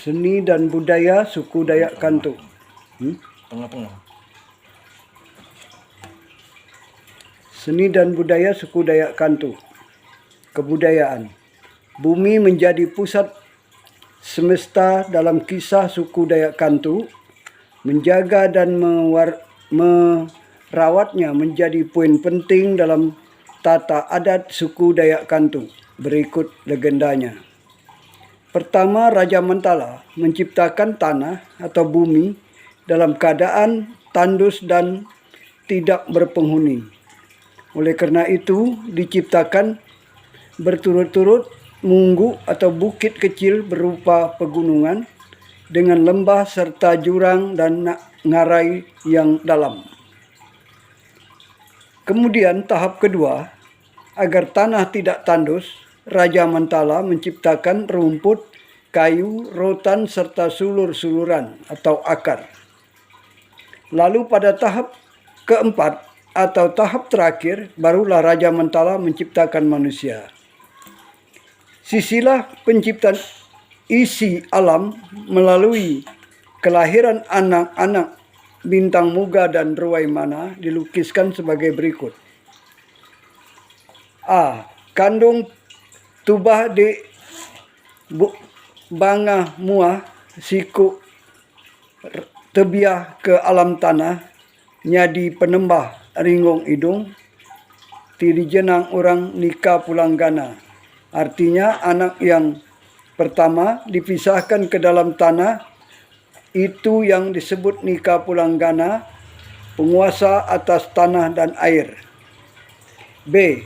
Seni dan budaya suku Dayak Kantu. Tengah-tengah. Seni dan budaya suku Dayak Kantu. Kebudayaan. Bumi menjadi pusat semesta dalam kisah suku Dayak Kantu. Menjaga dan merawatnya menjadi poin penting dalam tata adat suku Dayak Kantu. Berikut legendanya. Pertama, Raja Mentala menciptakan tanah atau bumi dalam keadaan tandus dan tidak berpenghuni. Oleh karena itu, diciptakan berturut-turut munggu atau bukit kecil berupa pegunungan dengan lembah serta jurang dan ngarai yang dalam. Kemudian tahap kedua, agar tanah tidak tandus, Raja Mentala menciptakan rumput, kayu, rotan, serta sulur-suluran atau akar. Lalu pada tahap keempat atau tahap terakhir, barulah Raja Mentala menciptakan manusia. Silsilah penciptaan isi alam melalui kelahiran anak-anak bintang muga dan ruwaimana dilukiskan sebagai berikut. A. Kandung tubah di bangah muah siku tebiah ke alam tanah nyadi penembah ringgong idung tiri jenang orang nikah pulang gana. Artinya anak yang pertama dipisahkan ke dalam tanah itu yang disebut nikah pulang gana, penguasa atas tanah dan air. B.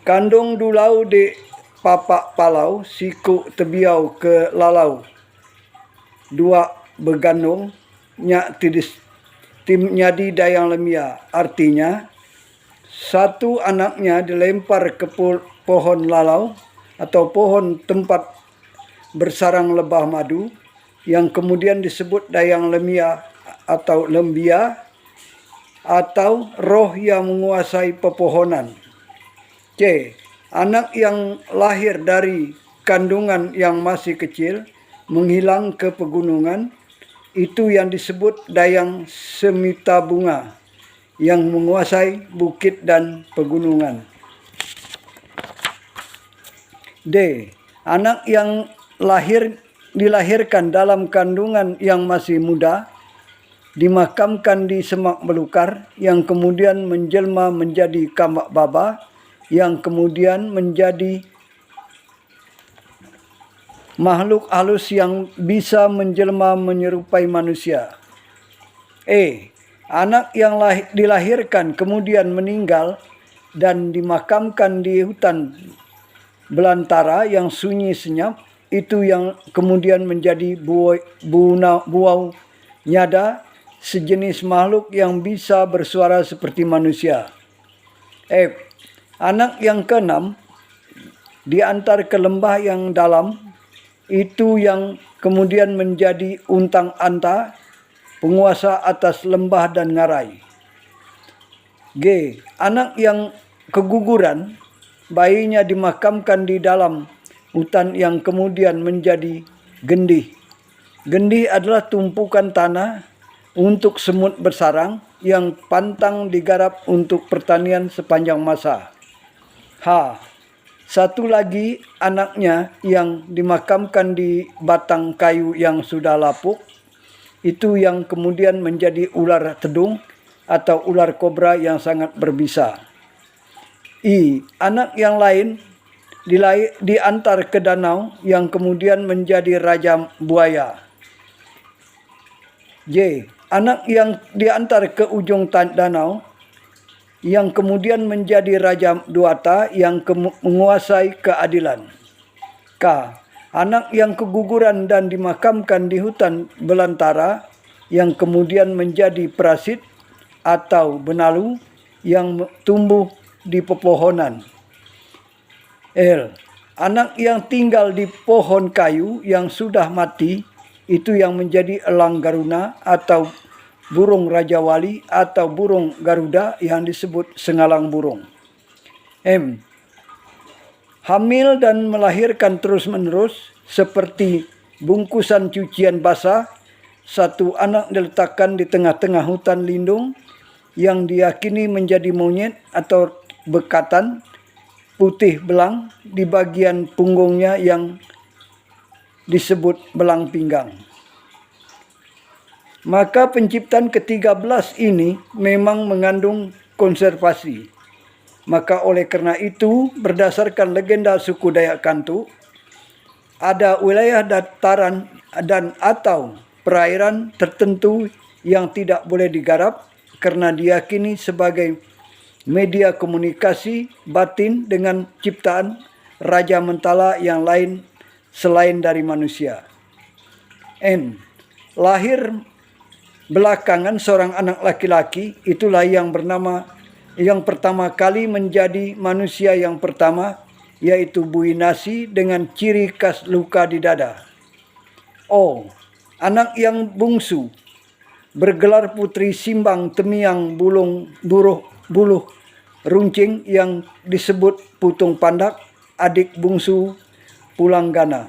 Kandung dulau di papak palau siku tebiau ke lalau dua begandung nyak tidis tim nyadi dayang lemia. Artinya satu anaknya dilempar ke pohon lalau atau pohon tempat bersarang lebah madu yang kemudian disebut dayang lemia atau lembia atau roh yang menguasai pepohonan. C. Anak yang lahir dari kandungan yang masih kecil menghilang ke pegunungan, itu yang disebut dayang semita bunga yang menguasai bukit dan pegunungan. D. Anak yang dilahirkan dalam kandungan yang masih muda dimakamkan di semak belukar yang kemudian menjelma menjadi kambak baba yang kemudian menjadi makhluk halus yang bisa menjelma menyerupai manusia. E. Anak yang dilahirkan kemudian meninggal dan dimakamkan di hutan belantara yang sunyi senyap, itu yang kemudian menjadi buau nyada, sejenis makhluk yang bisa bersuara seperti manusia. F. Anak yang keenam diantar ke lembah yang dalam, itu yang kemudian menjadi untang anta, penguasa atas lembah dan ngarai. G. Anak yang keguguran, bayinya dimakamkan di dalam hutan yang kemudian menjadi gendih. Gendih adalah tumpukan tanah untuk semut bersarang yang pantang digarap untuk pertanian sepanjang masa. H. Satu lagi anaknya yang dimakamkan di batang kayu yang sudah lapuk, itu yang kemudian menjadi ular tedung atau ular kobra yang sangat berbisa. I. Anak yang lain diantar ke danau yang kemudian menjadi raja buaya. J. Anak yang diantar ke ujung danau yang kemudian menjadi raja duata yang menguasai keadilan. K. Anak yang keguguran dan dimakamkan di hutan belantara yang kemudian menjadi prasit atau benalu yang tumbuh di pepohonan. L. Anak yang tinggal di pohon kayu yang sudah mati, itu yang menjadi elang garuna atau burung Raja Wali atau burung Garuda yang disebut sengalang burung. M. Hamil dan melahirkan terus-menerus seperti bungkusan cucian basah. Satu anak diletakkan di tengah-tengah hutan lindung yang diyakini menjadi monyet atau bekatan putih belang di bagian punggungnya yang disebut belang pinggang. Maka penciptaan ke-13 ini memang mengandung konservasi. Maka oleh karena itu, berdasarkan legenda suku Dayak Kantu, ada wilayah dataran dan atau perairan tertentu yang tidak boleh digarap karena diyakini sebagai media komunikasi batin dengan ciptaan Raja Mentala yang lain selain dari manusia. N. Lahir belakangan seorang anak laki-laki, itulah yang pertama kali menjadi manusia yang pertama, yaitu Buinasi dengan ciri khas luka di dada. O. Anak yang bungsu bergelar Putri Simbang Temiang Buluh Runcing yang disebut Putung Pandak, adik bungsu Pulanggana.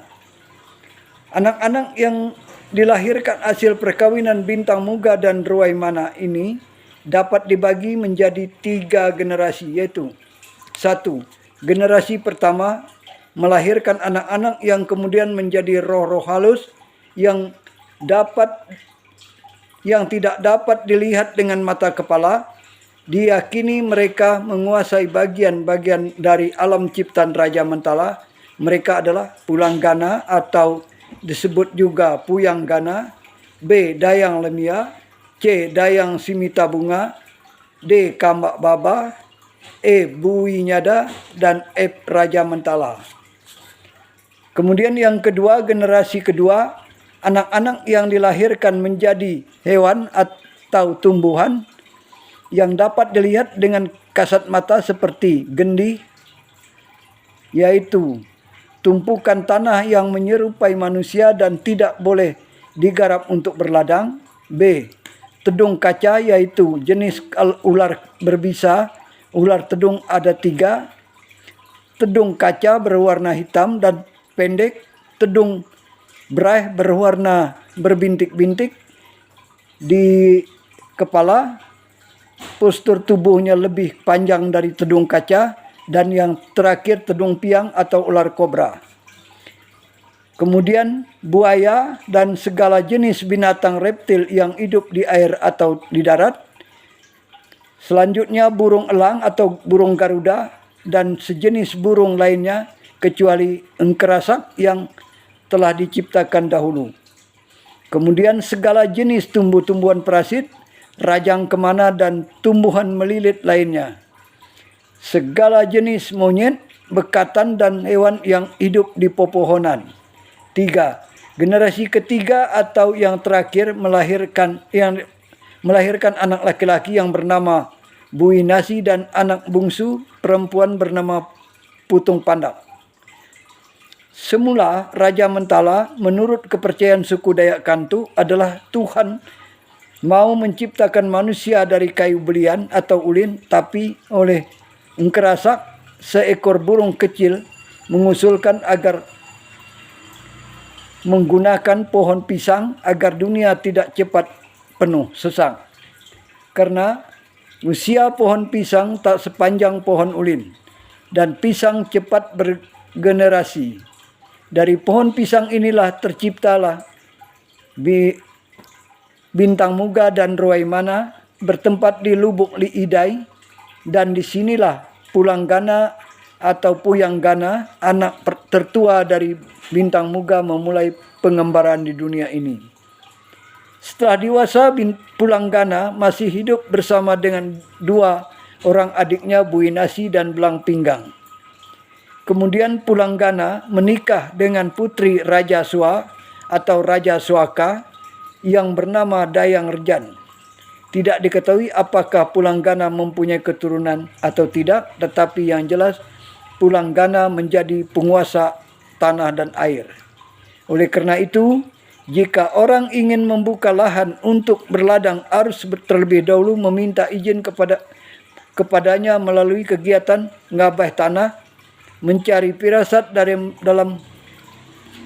Anak-anak yang dilahirkan hasil perkawinan Bintang Muga dan Ruwaimana ini dapat dibagi menjadi 3 generasi, yaitu 1. Generasi pertama melahirkan anak-anak yang kemudian menjadi roh-roh halus yang tidak dapat dilihat dengan mata kepala. Diyakini mereka menguasai bagian-bagian dari alam ciptaan Raja Mentala. Mereka adalah Pulanggana atau disebut juga Puyanggana, B. Dayang Lemia, C. Dayang Simita Bunga, D. Kambak Baba, E. Bui Nyada, dan F. Raja Mentala. Kemudian yang kedua, generasi kedua, anak-anak yang dilahirkan menjadi hewan atau tumbuhan yang dapat dilihat dengan kasat mata seperti gendi, yaitu tumpukan tanah yang menyerupai manusia dan tidak boleh digarap untuk berladang. B. Tedung kaca, yaitu jenis ular berbisa. Ular tedung ada 3. Tedung kaca berwarna hitam dan pendek. Tedung berai berwarna berbintik-bintik di kepala. Postur tubuhnya lebih panjang dari tedung kaca. Dan yang terakhir tedung piang atau ular kobra. Kemudian buaya dan segala jenis binatang reptil yang hidup di air atau di darat. Selanjutnya burung elang atau burung garuda dan sejenis burung lainnya kecuali engkerasak yang telah diciptakan dahulu. Kemudian segala jenis tumbuh-tumbuhan parasit, rajang kemana dan tumbuhan melilit lainnya. Segala jenis monyet, bekatan dan hewan yang hidup di pepohonan. 3. Generasi ketiga atau yang terakhir melahirkan anak laki-laki yang bernama Buinasi dan anak bungsu perempuan bernama Putung Pandak. Semula Raja Mentala menurut kepercayaan suku Dayak Kantu adalah Tuhan mau menciptakan manusia dari kayu belian atau ulin, tapi oleh engkerasak seekor burung kecil mengusulkan agar menggunakan pohon pisang agar dunia tidak cepat penuh sesang. Karena usia pohon pisang tak sepanjang pohon ulin dan pisang cepat bergenerasi. Dari pohon pisang inilah terciptalah Bintang Muga dan Ruwaimana bertempat di Lubuk Liidai, dan disinilah Pulanggana atau Puyanggana, anak tertua dari Bintang Muga, memulai pengembaraan di dunia ini. Setelah dewasa, Pulanggana masih hidup bersama dengan 2 orang adiknya Buinasi dan Belang Pinggang. Kemudian Pulanggana menikah dengan putri Raja Sua atau Raja Suaka yang bernama Dayang Rejan. Tidak diketahui apakah Pulanggana mempunyai keturunan atau tidak, tetapi yang jelas Pulanggana menjadi penguasa tanah dan air. Oleh karena itu, jika orang ingin membuka lahan untuk berladang, harus terlebih dahulu meminta izin kepadanya melalui kegiatan ngabah tanah, mencari firasat dalam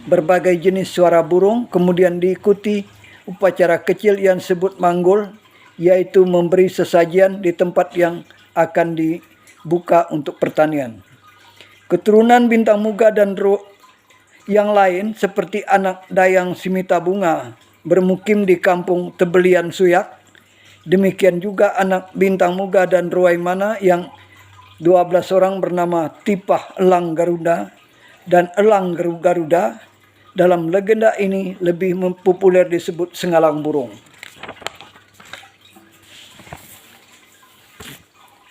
berbagai jenis suara burung, kemudian diikuti upacara kecil yang disebut manggul, yaitu memberi sesajian di tempat yang akan dibuka untuk pertanian. Keturunan bintang muga dan roh yang lain seperti anak dayang Simita Bunga bermukim di kampung Tebelian Suyak. Demikian juga anak bintang muga dan Ruwaimana yang 12 orang bernama Tipah Elang Garuda dan Elang Garuda. Dalam legenda ini lebih populer disebut Sengalang Burung.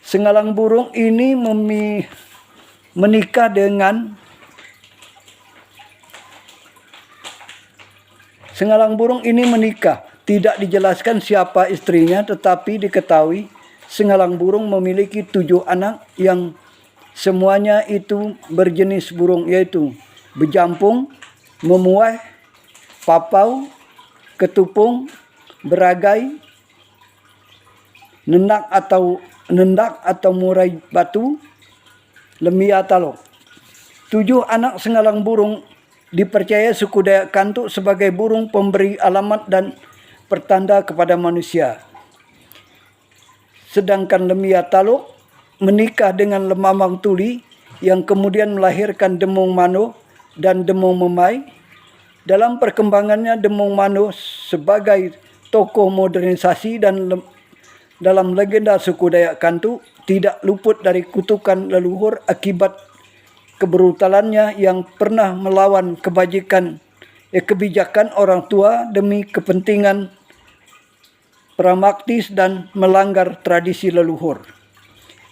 Sengalang burung ini menikah dengan Sengalang burung ini menikah. Tidak dijelaskan siapa istrinya, tetapi diketahui sengalang burung memiliki 7 anak yang semuanya itu berjenis burung, yaitu bejampung, memuai, papau, ketupung, beragai, nendak atau murai batu, lemia talok. 7 anak sengalang burung dipercaya suku Dayak Kantuk sebagai burung pemberi alamat dan pertanda kepada manusia. Sedangkan lemia taluk menikah dengan lemamang tuli yang kemudian melahirkan demung mano dan demung memai. Dalam perkembangannya, demung mano sebagai tokoh modernisasi dan dalam legenda suku Dayak Kantuk tidak luput dari kutukan leluhur akibat kebrutalannya yang pernah melawan kebijakan orang tua demi kepentingan pramaktis dan melanggar tradisi leluhur.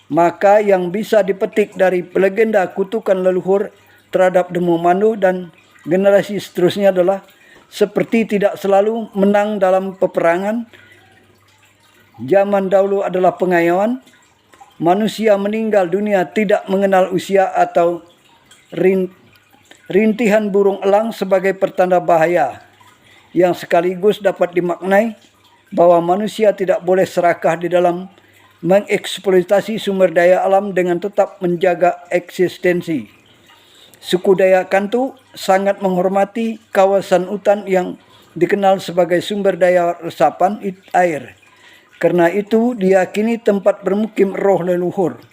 Maka yang bisa dipetik dari legenda kutukan leluhur terhadap demung mano dan generasi seterusnya adalah seperti tidak selalu menang dalam peperangan. Zaman dahulu adalah pengayaan. Manusia meninggal dunia tidak mengenal usia atau rintihan burung elang sebagai pertanda bahaya yang sekaligus dapat dimaknai bahwa manusia tidak boleh serakah di dalam mengeksploitasi sumber daya alam dengan tetap menjaga eksistensi. Suku Dayak Kantuk sangat menghormati kawasan hutan yang dikenal sebagai sumber daya resapan air. Karena itu diyakini tempat bermukim roh leluhur,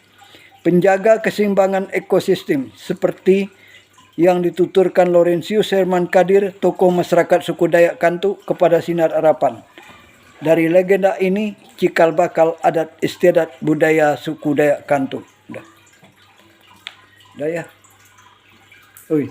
penjaga keseimbangan ekosistem, seperti yang dituturkan Laurentius Herman Kadir, tokoh masyarakat suku Dayak Kantuk kepada Sinar Harapan. Dari legenda ini cikal bakal adat istiadat budaya suku Dayak Kantuk. Dah ya. Oi.